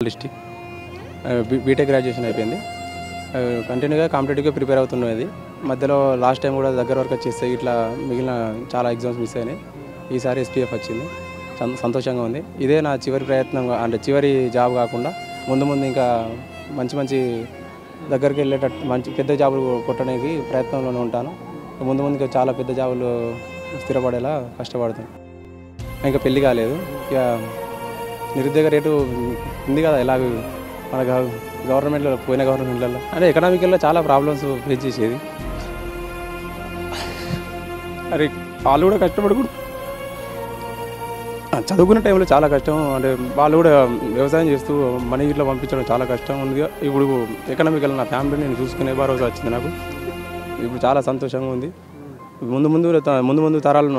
District BTech graduation అయిపోయింది. కంటిన్యూగా కాంపిటేటివ్గా prepare అవుతున్నది. మధ్యలో లాస్ట్ టైం కూడా దగ్గర వరకు వచ్చేస్తే ఇట్లా మిగిలిన చాలా ఎగ్జామ్స్ మిస్ అయినాయి. ఈసారి SPF వచ్చింది, సంతోషంగా ఉంది. ఇదే నా చివరి ప్రయత్నం, అంటే చివరి జాబ్ కాకుండా ముందు ఇంకా మంచి దగ్గరికి వెళ్ళేటట్టు మంచి పెద్ద జాబులు కొట్టడానికి ప్రయత్నంలోనే ఉంటాను. ముందు చాలా పెద్ద జాబులు స్థిరపడేలా కష్టపడుతాను. ఇంకా పెళ్ళి కాలేదు. ఇక నిరుద్యోగ రేటు ఉంది కదా, ఎలాగ మన గవర్నమెంట్లో పోయిన గవర్నమెంట్లలో అంటే ఎకనామికల్లో చాలా ప్రాబ్లమ్స్ ఫేస్ చేసేది. అరే వాళ్ళు కూడా కష్టపడుకుంటు చదువుకునే టైంలో చాలా కష్టం, అంటే వాళ్ళు కూడా వ్యవసాయం చేస్తూ మనీ ఇట్లా పంపించడం చాలా కష్టం ఉంది. ఇప్పుడు ఎకనామికల్ నా ఫ్యామిలీ నేను చూసుకునే భరోసా వచ్చింది నాకు. ఇప్పుడు చాలా సంతోషంగా ఉంది. ముందు తరాలు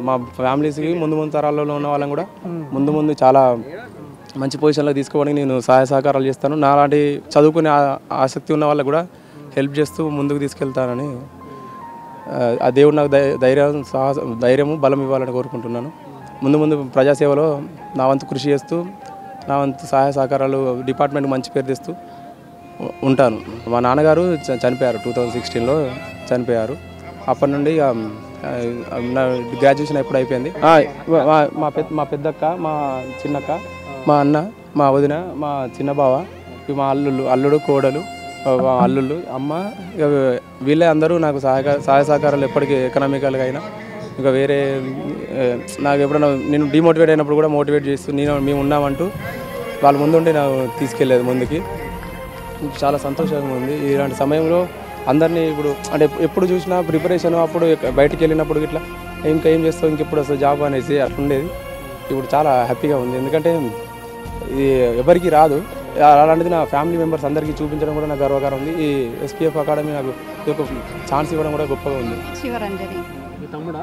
మా ఫ్యామిలీస్కి ముందు తరాలలో ఉన్న వాళ్ళని కూడా ముందు చాలా మంచి పొజిషన్లో తీసుకోవడానికి నేను సహాయ సహకారాలు చేస్తాను. నాలాంటి చదువుకునే ఆసక్తి ఉన్న వాళ్ళకు కూడా హెల్ప్ చేస్తూ ముందుకు తీసుకెళ్తానని ఆ దేవుడు నాకు ధైర్యము బలం ఇవ్వాలని కోరుకుంటున్నాను. ముందు ప్రజాసేవలో నా వంతు కృషి చేస్తూ నా వంతు సహాయ సహకారాలు డిపార్ట్మెంట్కి మంచి పేరు తెస్తూ ఉంటాను. మా నాన్నగారు చనిపోయారు, 2016లో చనిపోయారు. అప్పటి నుండి నా గ్రాడ్యుయేషన్ ఎప్పుడు అయిపోయింది. మా పెద్దక్క, మా చిన్నక్క, మా అన్న, మా వదిన, మా చిన్న బావ, మా అల్లుడు, కోడలు, అల్లుళ్ళు, అమ్మ, వీళ్ళే అందరూ నాకు సహాయ సహకారాలు ఎప్పటికీ ఎకనామికల్గా అయినా ఇంకా వేరే నాకు ఎప్పుడైనా నేను డిమోటివేట్ అయినప్పుడు కూడా మోటివేట్ చేస్తూ మేము ఉన్నామంటూ వాళ్ళ ముందుండి నాకు తీసుకెళ్ళేది ముందుకి. చాలా సంతోషంగా ఉంది. ఇలాంటి సమయంలో అందరినీ ఇప్పుడు అంటే ఎప్పుడు చూసినా ప్రిపరేషన్, అప్పుడు బయటికి వెళ్ళినప్పుడు ఇట్లా ఇంకా ఏం చేస్తావు, ఇంకెప్పుడు వస్తుంది జాబ్ అనేసి అట్లా ఉండేది. ఇప్పుడు చాలా హ్యాపీగా ఉంది, ఎందుకంటే ఇది ఎవరికి రాదు. అలాంటిది నా ఫ్యామిలీ మెంబర్స్ అందరికీ చూపించడం కూడా నాకు గర్వకారం ఉంది. ఈ SPF అకాడమీ నాకు ఒక ఛాన్స్ ఇవ్వడం కూడా గొప్పగా ఉంది. శివరంజని తమ్ముడా?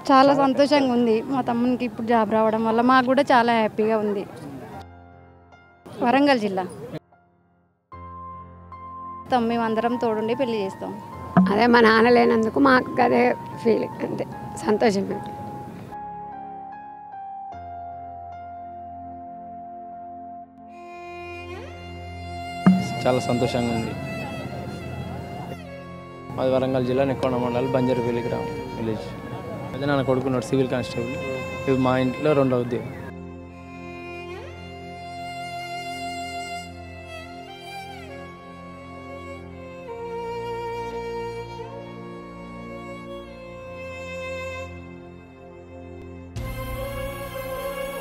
చాలా సంతోషంగా ఉంది. మా తమ్మునికి ఇప్పుడు జాబ్ రావడం వల్ల మాకు కూడా చాలా హ్యాపీగా ఉంది. వరంగల్ జిల్లా. మేమందరం తోడుండి పెళ్లి చేస్తాం. అదే మా నాన్న లేనందుకు మాకు అదే ఫీలింగ్, అంతే సంతోషం. చాలా సంతోషంగా ఉంది. మాది వరంగల్ జిల్లా నెక్కొండ మండలం బంజారాపల్లి గ్రామం విలేజ్. అదే నాన్న కొడుకున్నాడు సివిల్ కానిస్టేబుల్. ఇది మా ఇంట్లో రెండవ ఉద్యోగం.